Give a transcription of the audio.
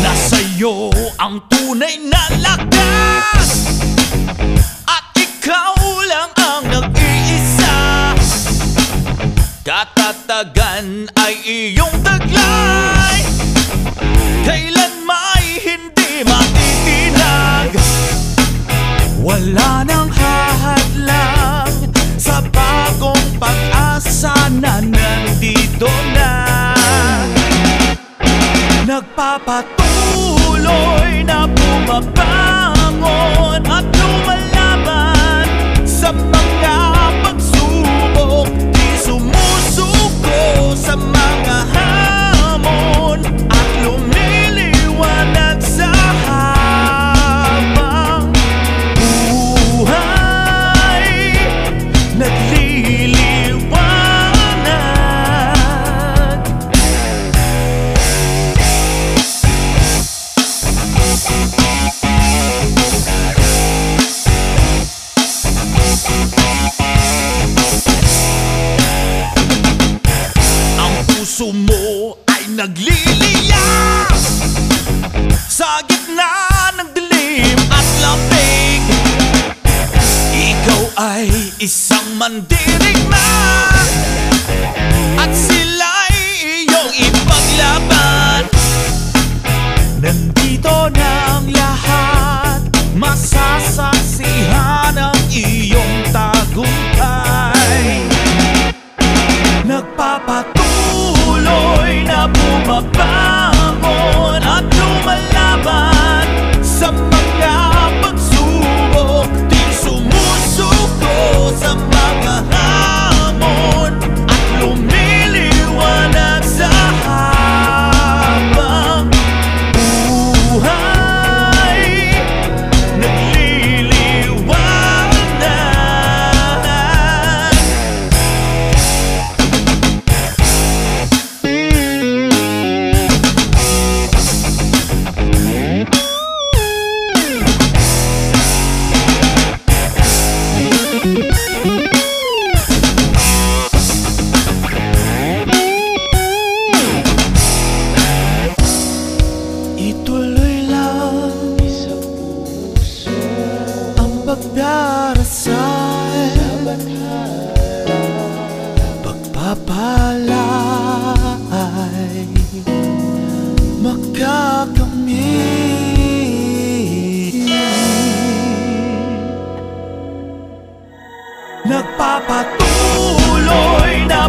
Nasa'yo ang tunay na lakas, at ikaw lang ang nag-iisa. Katatagan ay iyong taglay, kailan may hindi matitinag. Wala nang hahadlang sa bagong pag-asa na nandito na. Nagpapatuloy na bumabangon at lumalaban sa mga pagsubok. Di sumusuko sa mga hamon at lumiliwanag sa habang buhay. Nagliliwanag. Ang puso mo ay nagliliyab sa gitna ng dilim at lamig. Ikaw ay isang mandirigma at sila'y iyong ipaglaban. Nandito na ang lahat, masasaksihan ang iyong tagumpay. Nagpapatuloy na bumabangon at lumalaban sa mga pagsubok. Di sumusuko sa mga hamon at lumiliwanag sa habang buhay. Nagliliwanag. Ituloy lang sa puso ang pagdarasal sa bathala. Pagpapalay makakamit. Nagpapatuloy na